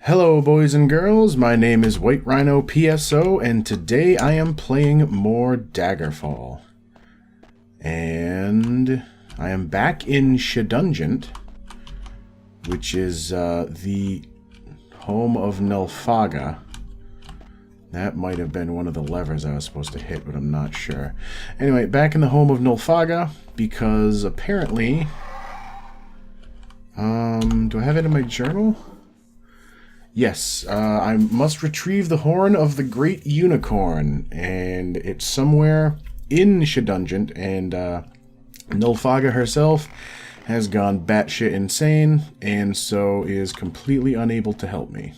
Hello boys and girls, my name is White Rhino PSO, and today I am playing more Daggerfall. And I am back in Shedungent, which is the home of Nulfaga. That might have been one of the levers I was supposed to hit, but I'm not sure. Anyway, back in the home of Nulfaga, because apparently... do I have it in my journal? Yes, I must retrieve the horn of the Great Unicorn, and it's somewhere in Shedungent, and Nulfaga herself has gone batshit insane, and so is completely unable to help me.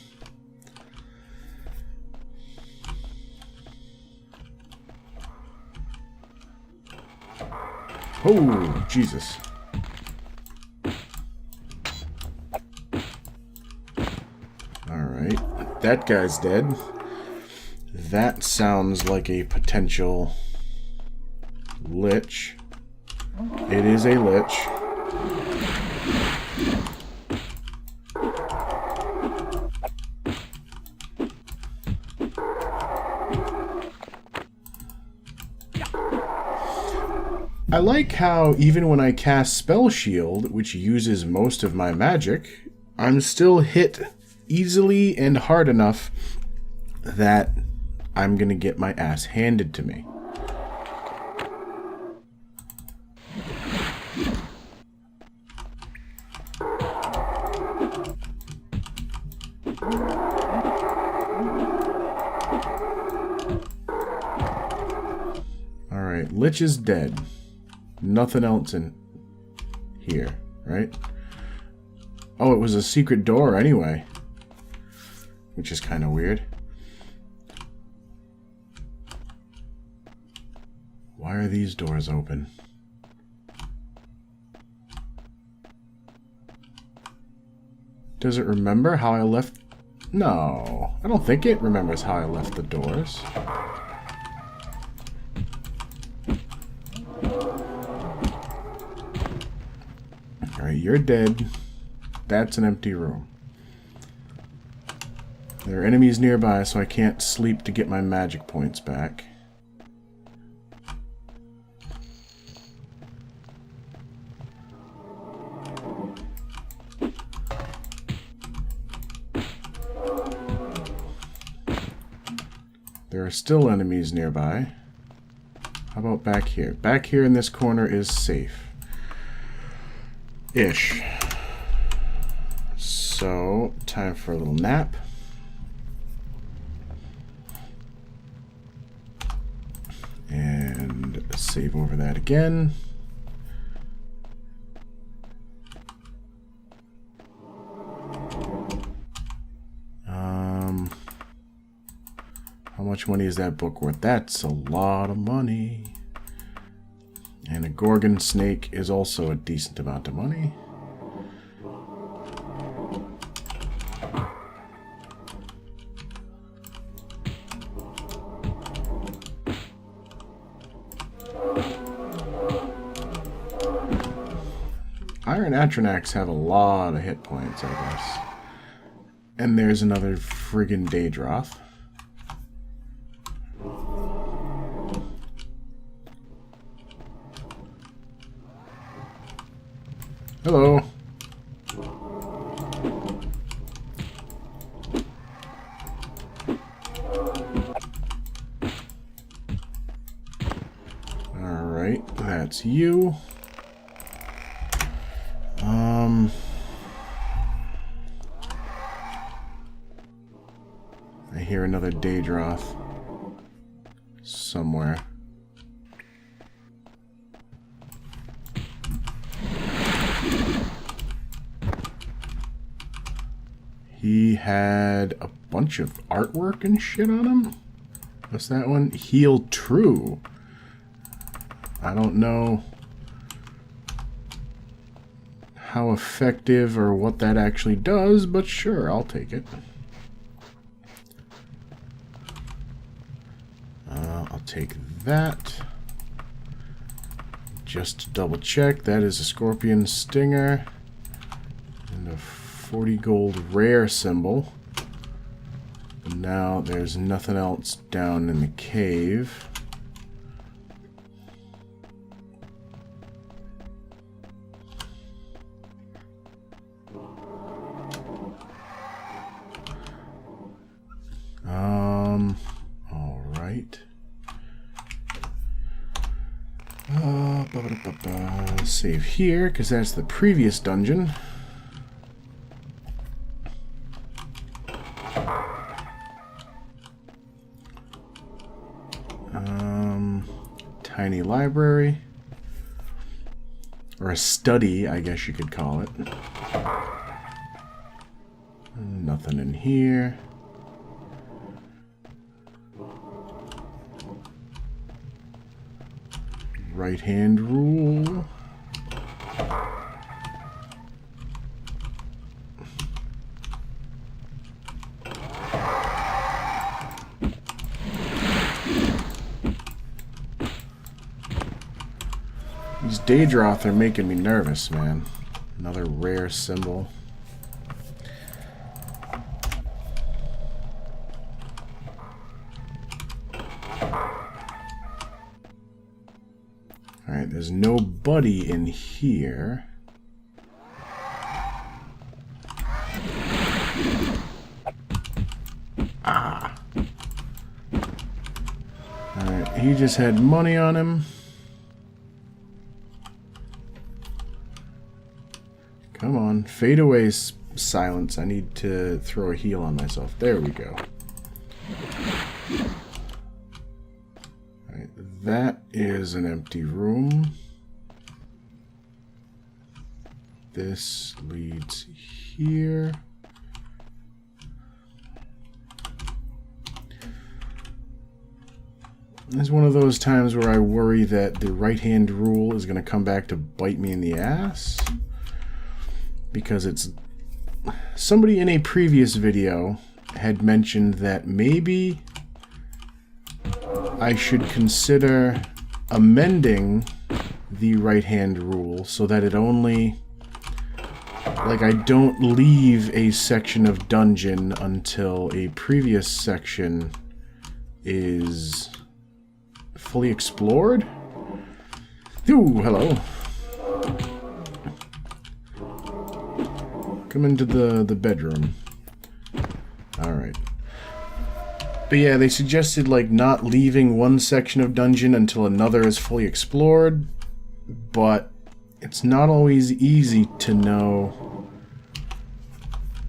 Oh, Jesus. Alright, that guy's dead. That sounds like a potential lich. It is a lich. I like how even when I cast Spell Shield, which uses most of my magic, I'm still hit easily and hard enough that I'm gonna get my ass handed to me. Alright, Lich is dead. Nothing else in here, right? Oh, it was a secret door anyway. Which is kind of weird. Why are these doors open? Does it remember how I left? No, I don't think it remembers how I left the doors. Alright, you're dead. That's an empty room. There are enemies nearby, so I can't sleep to get my magic points back. There are still enemies nearby. How about back here? Back here in this corner is safe. Ish. So, time for a little nap. And save over that again. How much money is that book worth? That's a lot of money. And a Gorgon snake is also a decent amount of money. Iron Atronachs have a lot of hit points, I guess. And there's another friggin' Daedroth. Hello. Alright, that's you. I hear another Daedroth somewhere. He had a bunch of artwork and shit on him. What's that one? Heal True. I don't know how effective or what that actually does, but sure, I'll take it. I'll take that. Just to double check, that is a Scorpion Stinger and a 40 gold rare symbol. now there's nothing else down in the cave. All right. Save here, because that's the previous dungeon. Tiny library. Or a study, I guess you could call it. Nothing in here. Right-hand rule. These Daedroth are making me nervous, man. Another rare symbol. Alright, there's nobody in here. Ah. Alright, he just had money on him. Come on, fade away, silence. I need to throw a heal on myself. There we go. Alright, that is an empty room. This leads here. This is one of those times where I worry that the right-hand rule is going to come back to bite me in the ass. Because it's... Somebody in a previous video had mentioned that maybe I should consider amending the right-hand rule so that it only... Like, I don't leave a section of dungeon until a previous section is fully explored? Ooh, hello. Come into the bedroom. Alright. But yeah, they suggested, like, not leaving one section of dungeon until another is fully explored, but it's not always easy to know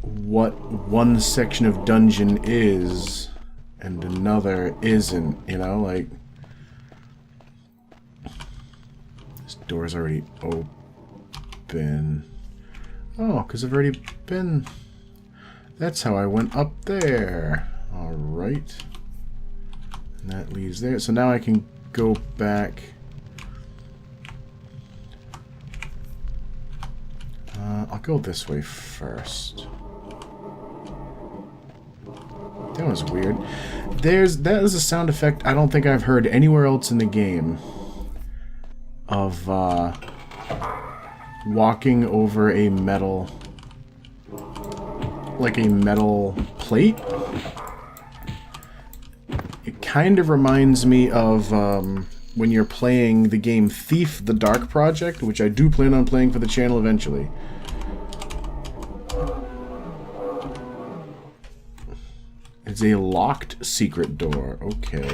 what one section of dungeon is and another isn't, you know? Like, this door's already open. Oh, because I've already been... That's how I went up there. Alright. And that leaves there. So now I can go back. I'll go this way first. That was weird. That is a sound effect I don't think I've heard anywhere else in the game. Of, walking over a metal, like a metal plate. It kind of reminds me of when you're playing the game Thief: The Dark Project, which I do plan on playing for the channel eventually. It's a locked secret door. Okay.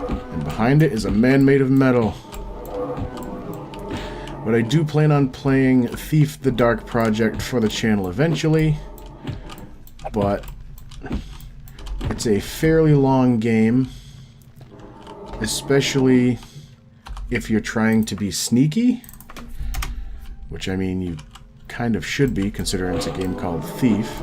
And behind it is a man made of metal. But I do plan on playing Thief: The Dark Project for the channel eventually. But it's a fairly long game. Especially if you're trying to be sneaky. Which, I mean, you kind of should be, considering it's a game called Thief.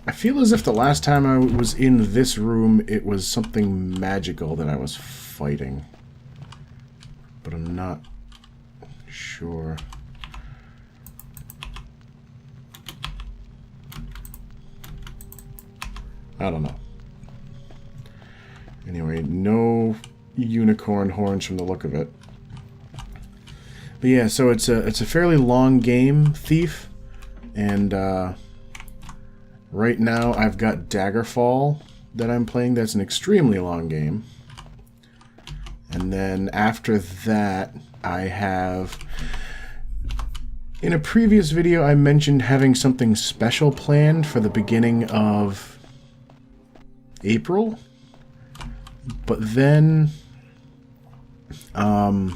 I feel as if the last time I was in this room, it was something magical that I was fighting. But I'm not... sure. I don't know. Anyway, no unicorn horns from the look of it. But yeah, so it's a fairly long game, Thief, and Right now, I've got Daggerfall that I'm playing. That's an extremely long game. And then after that, I have... In a previous video, I mentioned having something special planned for the beginning of April. But then... I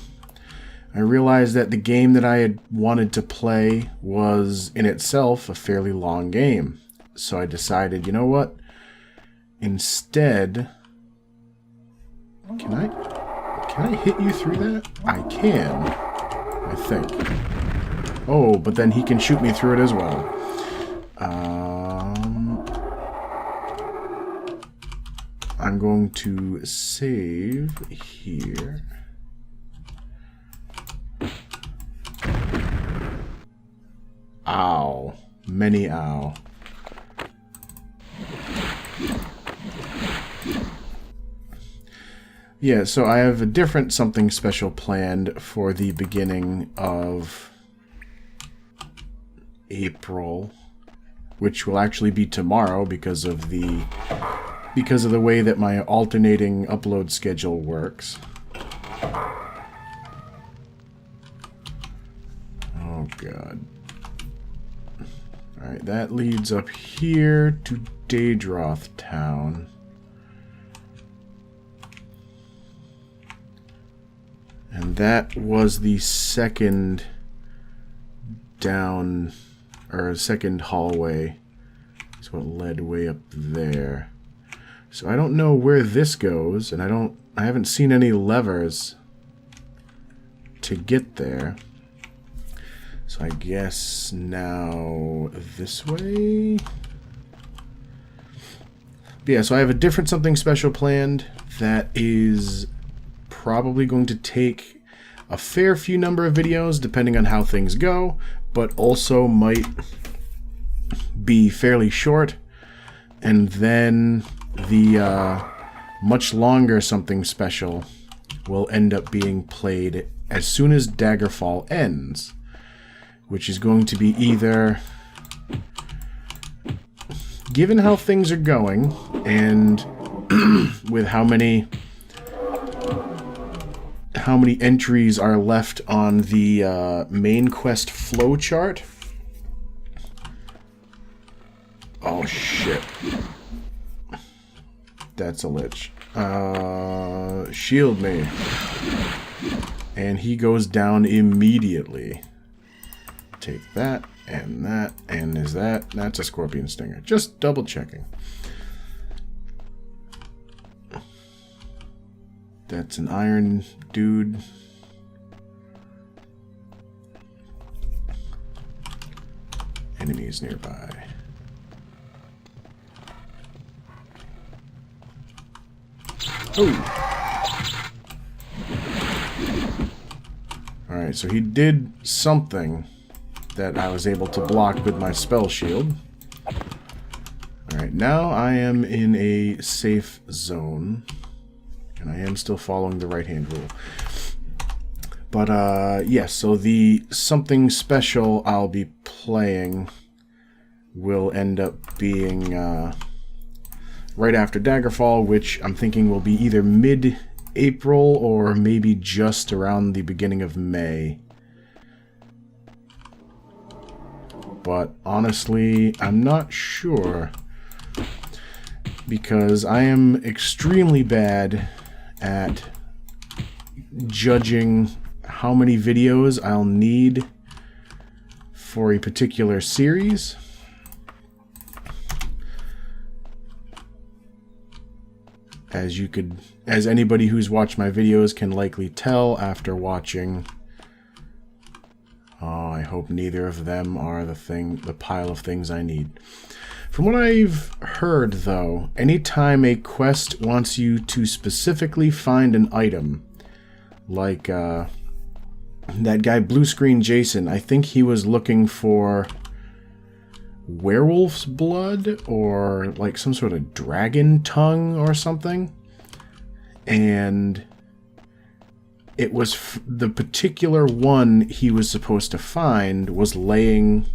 realized that the game that I had wanted to play was, in itself, a fairly long game. So I decided, you know what? Instead... Can I hit you through that? I can, I think. Oh, but then he can shoot me through it as well. I'm going to save here. Ow. Many ow. Yeah, so I have a different something special planned for the beginning of April, which will actually be tomorrow because of the way that my alternating upload schedule works. Oh god. Alright, that leads up here to Daedroth Town. And that was the second down, or second hallway. That's what led way up there. So I don't know where this goes, and I haven't seen any levers to get there. So I guess now this way? But yeah, so I have a different something special planned that is probably going to take a fair few number of videos depending on how things go, but also might be fairly short. And then the much longer something special will end up being played as soon as Daggerfall ends, which is going to be either, given how things are going and with how many entries are left on the main quest flowchart. Oh shit. That's a lich. Shield me. And he goes down immediately. Take that, and is that? That's a scorpion stinger. Just double checking. That's an iron dude. Enemies nearby. Oh! Alright, so he did something that I was able to block with my spell shield. Alright, now I am in a safe zone. And I am still following the right-hand rule. But, yes, so the something special I'll be playing will end up being right after Daggerfall, which I'm thinking will be either mid-April or maybe just around the beginning of May. But, honestly, I'm not sure, because I am extremely bad at judging how many videos I'll need for a particular series. As anybody who's watched my videos can likely tell after watching. Oh, I hope neither of them are the pile of things I need. From what I've heard, though, anytime a quest wants you to specifically find an item, like that guy Blue Screen Jason, I think he was looking for werewolf's blood or like some sort of dragon tongue or something, and it was the particular one he was supposed to find was laying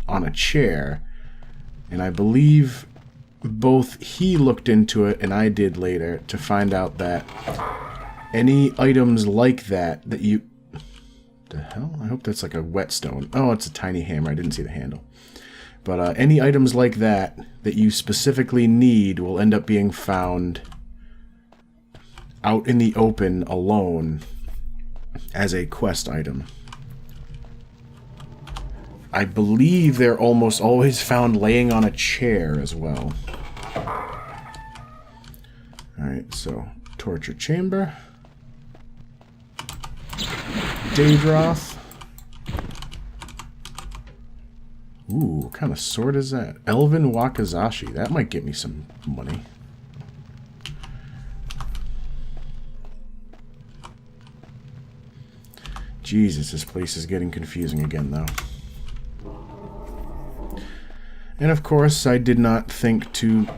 on a chair. And I believe both he looked into it and I did later to find out that any items like that you... The hell? I hope that's like a whetstone. Oh, it's a tiny hammer. I didn't see the handle. But any items like that you specifically need will end up being found out in the open alone as a quest item. I believe they're almost always found laying on a chair as well. Alright, so torture chamber. Daedroth. Ooh, what kind of sword is that? Elven Wakizashi. That might get me some money. Jesus, this place is getting confusing again, though. And of course, I did not think to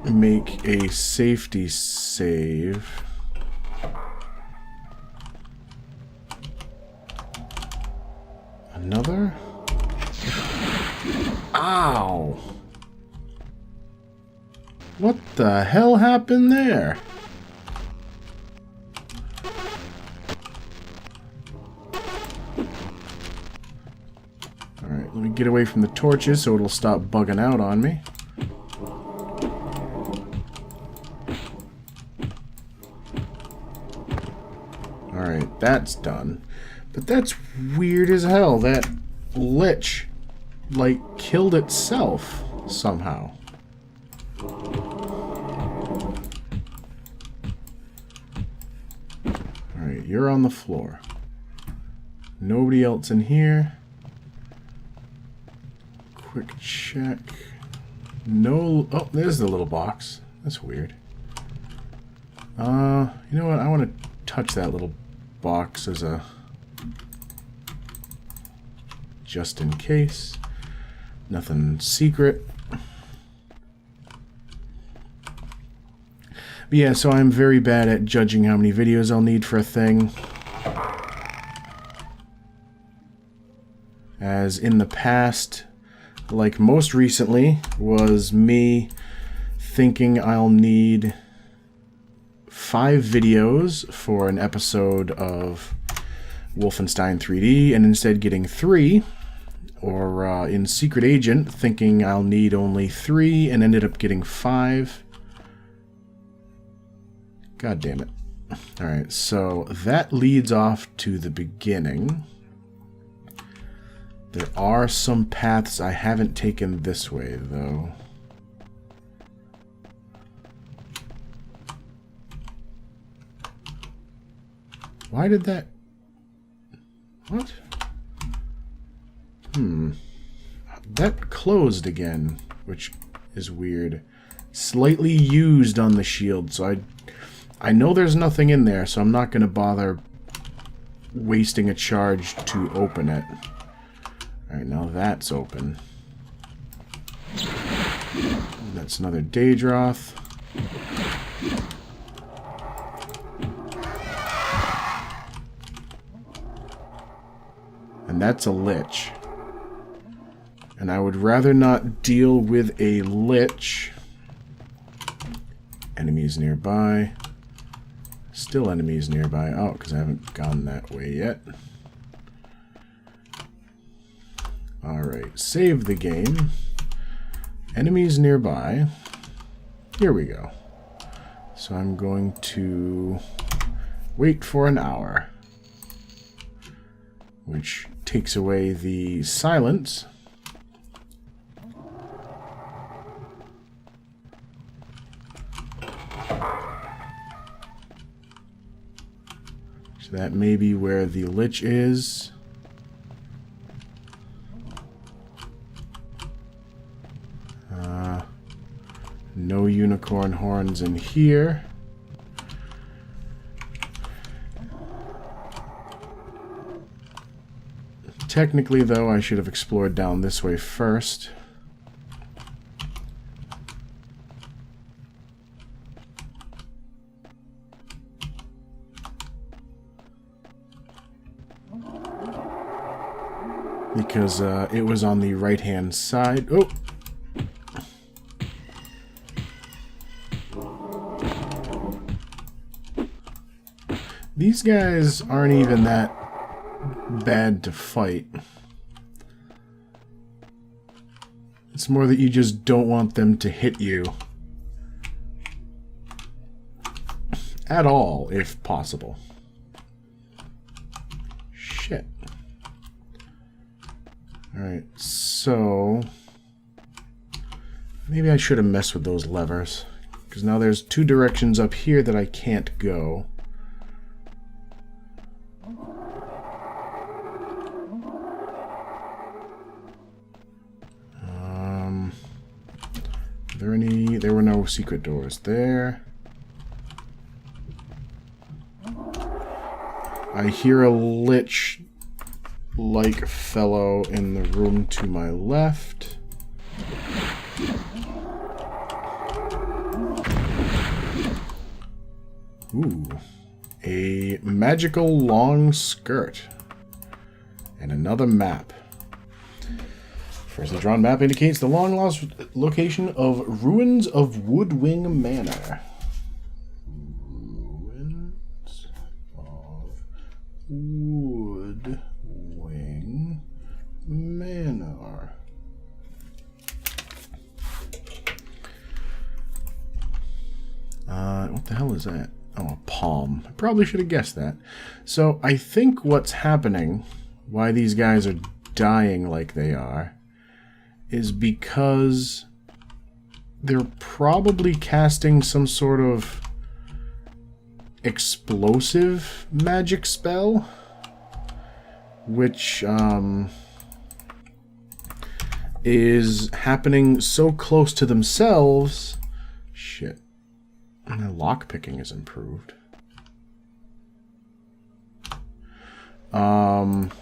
make a safety save. Another? Ow! What the hell happened there? Alright, let me get away from the torches so it'll stop bugging out on me. Alright, that's done. But that's weird as hell. That lich, like, killed itself somehow. Alright, you're on the floor. Nobody else in here. Quick check. No... Oh, there's the little box. That's weird. You know what? I want to touch that little box as a... just in case. Nothing secret. But yeah, so I'm very bad at judging how many videos I'll need for a thing. As in the past, like most recently, was me thinking I'll need 5 videos for an episode of Wolfenstein 3D, and instead getting 3. Or in Secret Agent, thinking I'll need only 3, and ended up getting 5. God damn it. Alright, so that leads off to the beginning. There are some paths I haven't taken this way, though. Why did that... What? That closed again, which is weird. Slightly used on the shield, so I know there's nothing in there, so I'm not going to bother wasting a charge to open it. Alright, now that's open. That's another Daedroth. And that's a lich. And I would rather not deal with a lich. Enemies nearby. Still enemies nearby. Oh, because I haven't gone that way yet. Alright, save the game. Enemies nearby. Here we go. So I'm going to wait for an hour. Which takes away the silence. So that may be where the lich is. No unicorn horns in here. Technically, though, I should have explored down this way first. Because it was on the right-hand side. Oh, These guys aren't even that bad to fight. It's more that you just don't want them to hit you. At all, if possible. Shit. Alright, so... maybe I should have messed with those levers. Because now there's two directions up here that I can't go. Are there any... there were no secret doors there. I hear a lich-like fellow in the room to my left. Ooh. A magical long skirt. And another map. First, the drawn map indicates the long-lost location of Ruins of Woodwing Manor. Ruins of Woodwing Manor. What the hell is that? Oh, a palm. I probably should have guessed that. So, I think what's happening, why these guys are dying like they are, is because they're probably casting some sort of explosive magic spell, which is happening so close to themselves. Shit. My lockpicking is improved. But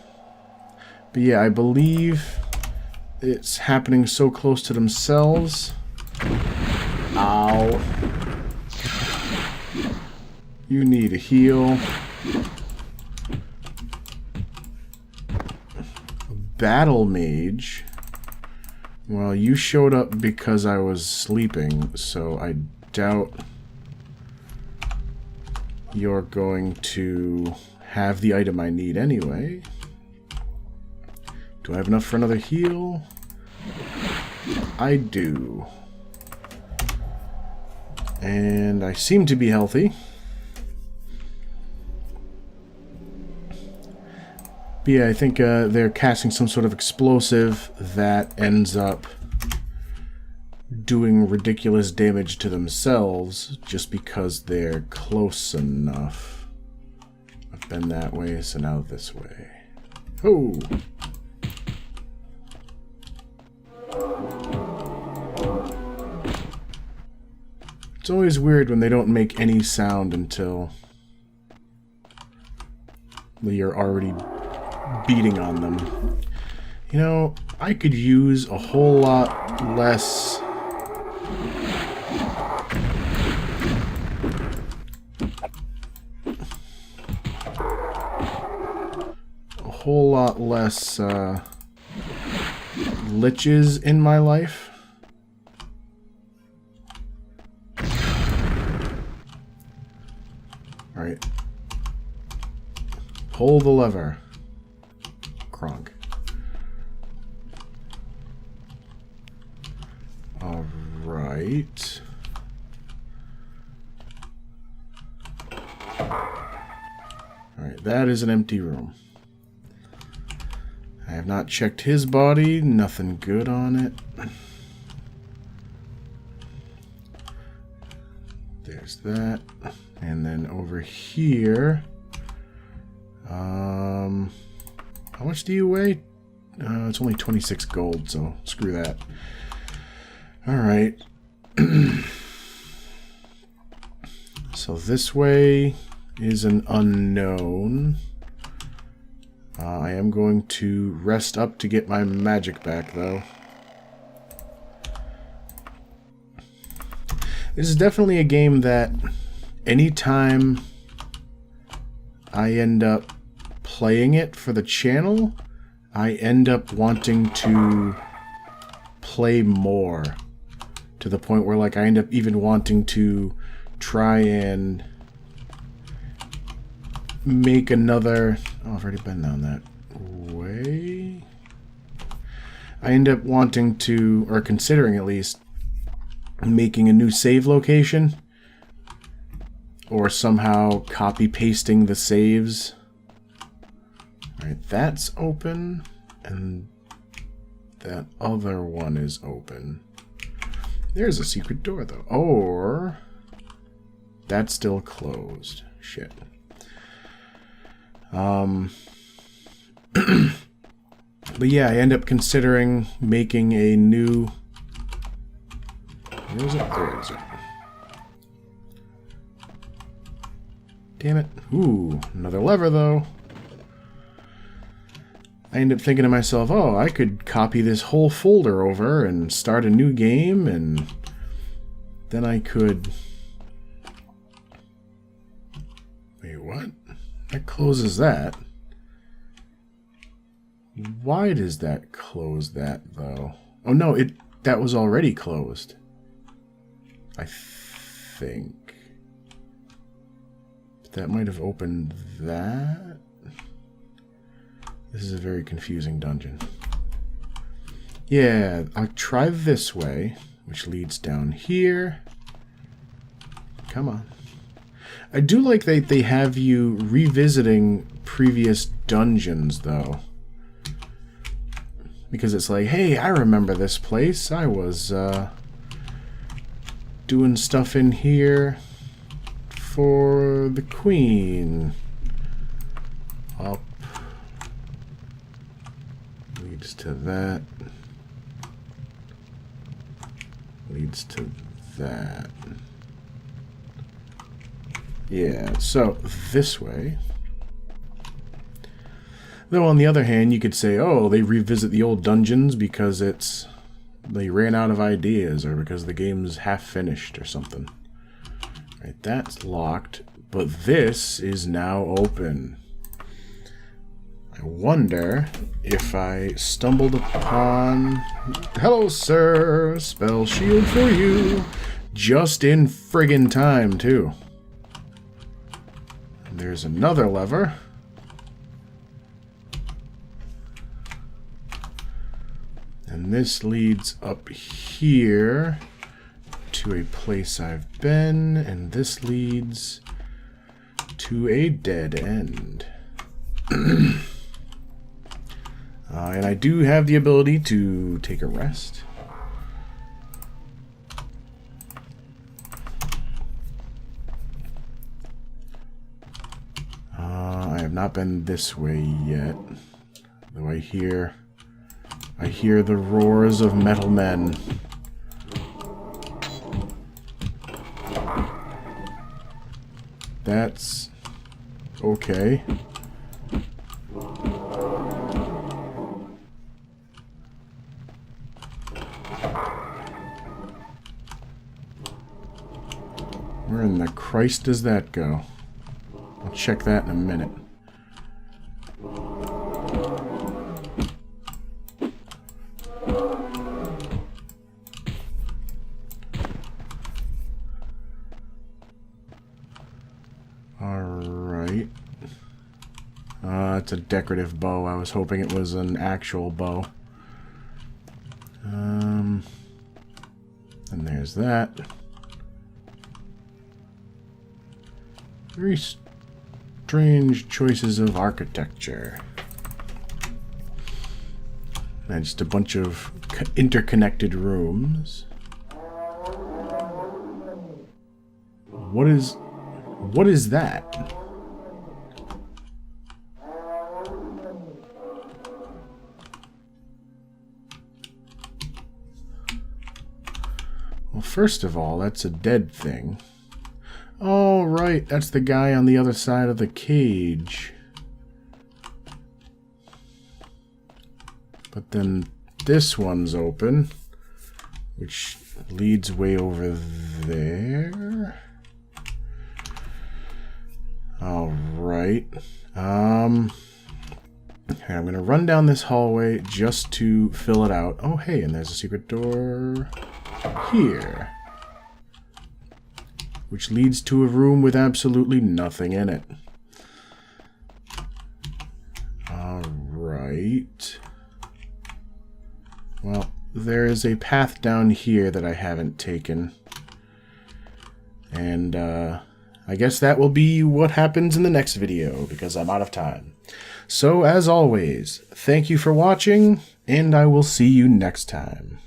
yeah, I believe it's happening so close to themselves. Ow. You need a heal. Battle mage. Well, you showed up because I was sleeping, so I doubt you're going to have the item I need anyway. Do I have enough for another heal? I do. And I seem to be healthy. But yeah, I think they're casting some sort of explosive that ends up doing ridiculous damage to themselves just because they're close enough. I've been that way, so now this way. Oh! It's always weird when they don't make any sound until you're already beating on them. You know, I could use a whole lot less liches in my life. Alright. Pull the lever. Kronk. Alright. Alright, that is an empty room. I have not checked his body. Nothing good on it. There's that. And then over here... how much do you weigh? It's only 26 gold, so screw that. Alright. So this way is an unknown. I am going to rest up to get my magic back, though. This is definitely a game that anytime I end up playing it for the channel, I end up wanting to play more. To the point where, like, I end up even wanting to try and make another... Oh, I've already been down that way. I end up wanting to, or considering at least, making a new save location. Or somehow copy-pasting the saves. Alright, that's open. And that other one is open. There's a secret door, though. Or... that's still closed. Shit. But yeah, I end up considering making a new... where is it? There it is. Damn it. Ooh, another lever, though. I end up thinking to myself, oh, I could copy this whole folder over and start a new game, and then I could... wait, what? That closes that. Why does that close that, though? Oh, no, that was already closed. I think. But that might have opened that. This is a very confusing dungeon. Yeah, I'll try this way, which leads down here. Come on. I do like that they have you revisiting previous dungeons, though. Because it's like, hey, I remember this place. I was doing stuff in here for the queen. Up. Leads to that. Leads to that. Yeah, so this way. Though on the other hand, you could say, oh, they revisit the old dungeons because they ran out of ideas or because the game's half finished or something. Right, that's locked, but this is now open. I wonder if I stumbled upon... hello, sir! Spell shield for you! Just in friggin' time, too. And there's another lever. And this leads up here to a place I've been, and this leads to a dead end. And I do have the ability to take a rest. I have not been this way yet, though I hear the roars of metal men. That's okay. Where in the Christ does that go? I'll check that in a minute. Alright. It's a decorative bow. I was hoping it was an actual bow. And there's that. Very strange choices of architecture. And just a bunch of interconnected rooms. What is that? Well, first of all, that's a dead thing. Oh, right. That's the guy on the other side of the cage. But then this one's open, which leads way over there. All right. I'm going to run down this hallway just to fill it out. Oh, hey, and there's a secret door here, which leads to a room with absolutely nothing in it. Alright. Well, there is a path down here that I haven't taken. And, I guess that will be what happens in the next video, because I'm out of time. So, as always, thank you for watching, and I will see you next time.